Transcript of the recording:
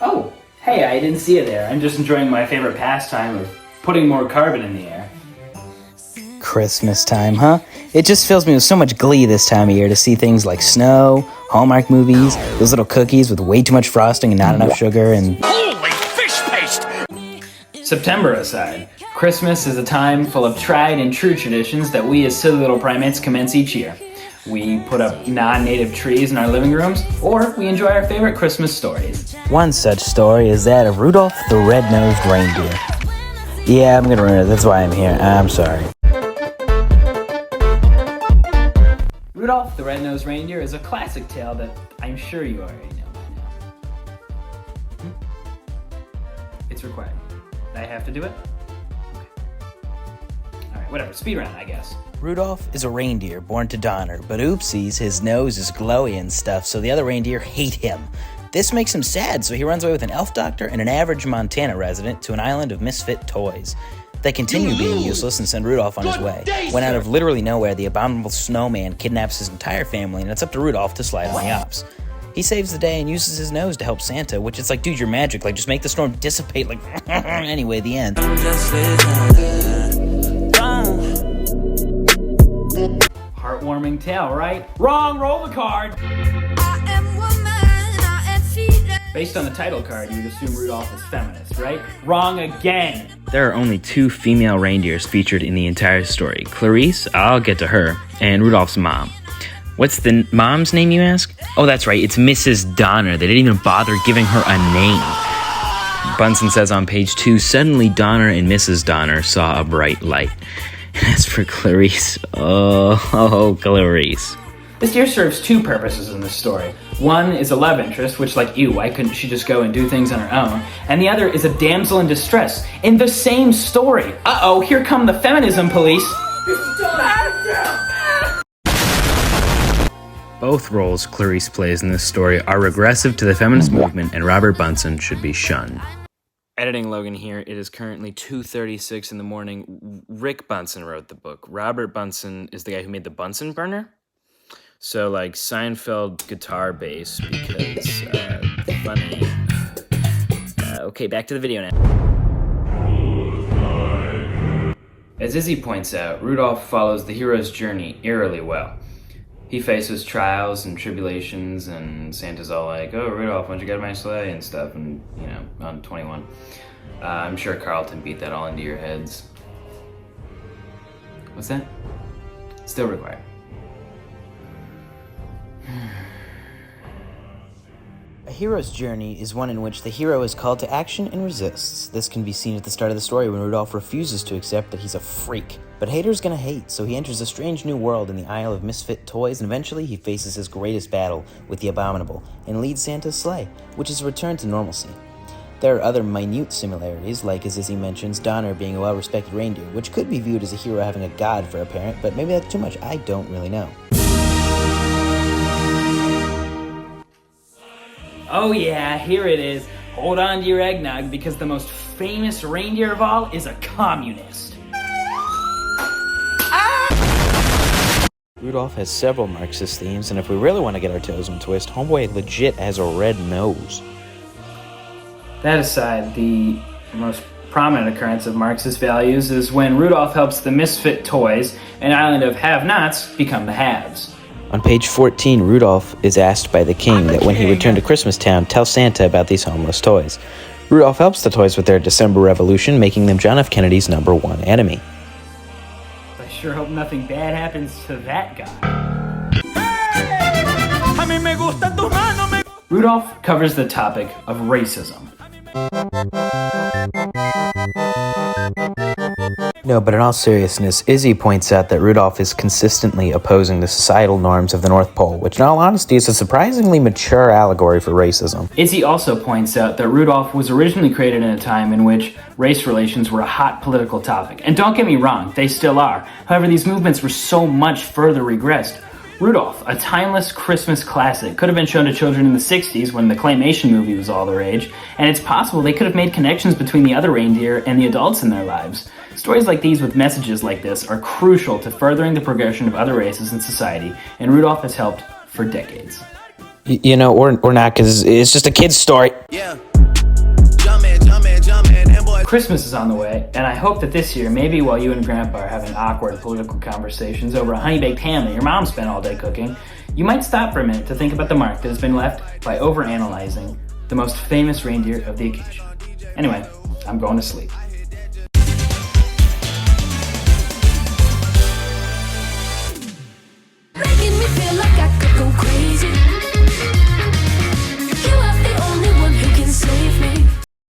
Oh, hey, I didn't see you there. I'm just enjoying my favorite pastime of putting more carbon in the air. Christmas time, huh? It just fills me with so much glee this time of year to see things like snow, Hallmark movies, those little cookies with way too much frosting and not enough sugar, and... Holy fish paste! September aside, Christmas is a time full of tried and true traditions that we as silly little primates commence each year. We put up non-native trees in our living rooms, or we enjoy our favorite Christmas stories. One such story is that of Rudolph the Red-Nosed Reindeer. Yeah, I'm gonna ruin it. That's why I'm here. I'm sorry. Rudolph the Red-Nosed Reindeer is a classic tale that I'm sure you already know by now. It's required. I have to do it? Okay. Alright, whatever. Speed round, I guess. Rudolph is a reindeer born to Donner, but oopsies, his nose is glowy and stuff, so the other reindeer hate him. This makes him sad, so he runs away with an elf doctor and an average Montana resident to an island of misfit toys. They continue being useless and send Rudolph on his way. When out of literally nowhere, the abominable snowman kidnaps his entire family, and it's up to Rudolph to slide on the ops. He saves the day and uses his nose to help Santa, which is like, dude, you're magic. Like, just make the storm dissipate. Like, anyway, the end. Heartwarming tale, right? Wrong! Roll the card! Based on the title card, you would assume Rudolph is feminist, right? Wrong again! There are only 2 female reindeers featured in the entire story. Clarice, I'll get to her, and Rudolph's mom. What's the mom's name, you ask? Oh, that's right, it's Mrs. Donner. They didn't even bother giving her a name. Bunsen says on page 2, suddenly Donner and Mrs. Donner saw a bright light. As for Clarice, oh, Clarice. This deer serves 2 purposes in this story. One is a love interest, which like, ew, why couldn't she just go and do things on her own? And the other is a damsel in distress in the same story. Uh-oh, here come the feminism police. Both roles Clarice plays in this story are regressive to the feminist movement, and Robert Bunsen should be shunned. Editing Logan here. It is currently 2:36 in the morning. Rick Bunsen wrote the book. Robert Bunsen is the guy who made the Bunsen burner. So, like, Seinfeld guitar bass, because, funny. Okay, back to the video now. As Izzy points out, Rudolph follows the hero's journey eerily well. He faces trials and tribulations, and Santa's all like, oh, Rudolph, why don't you get my sleigh and stuff, and, you know, on 21. I'm sure Carlton beat that all into your heads. What's that? Still required. A hero's journey is one in which the hero is called to action and resists. This can be seen at the start of the story when Rudolph refuses to accept that he's a freak. But haters gonna hate, so he enters a strange new world in the Isle of Misfit Toys, and eventually he faces his greatest battle with the Abominable, and leads Santa's sleigh, which is a return to normalcy. There are other minute similarities, like as Izzy mentions, Donner being a well-respected reindeer, which could be viewed as a hero having a god for a parent, but maybe that's too much, I don't really know. Oh yeah, here it is. Hold on to your eggnog, because the most famous reindeer of all is a communist. Rudolph has several Marxist themes, and if we really want to get our toes in a twist, homeboy legit has a red nose. That aside, the most prominent occurrence of Marxist values is when Rudolph helps the misfit toys, an island of have-nots, become the haves. On page 14, Rudolph is asked by the king that when he returned to Christmastown, tell Santa about these homeless toys. Rudolph helps the toys with their December revolution, making them John F. Kennedy's #1 enemy. I sure hope nothing bad happens to that guy. Rudolph covers the topic of racism. No, but in all seriousness, Izzy points out that Rudolph is consistently opposing the societal norms of the North Pole, which in all honesty is a surprisingly mature allegory for racism. Izzy also points out that Rudolph was originally created in a time in which race relations were a hot political topic. And don't get me wrong, they still are. However, these movements were so much further regressed. Rudolph, a timeless Christmas classic, could have been shown to children in the 60s when the claymation movie was all the rage, and it's possible they could have made connections between the other reindeer and the adults in their lives. Stories like these with messages like this are crucial to furthering the progression of other races in society, and Rudolph has helped for decades. You know, or not, because it's just a kid's story. Yeah. Christmas is on the way, and I hope that this year, maybe while you and Grandpa are having awkward political conversations over a honey-baked ham that your mom spent all day cooking, you might stop for a minute to think about the mark that has been left by overanalyzing the most famous reindeer of the occasion. Anyway, I'm going to sleep.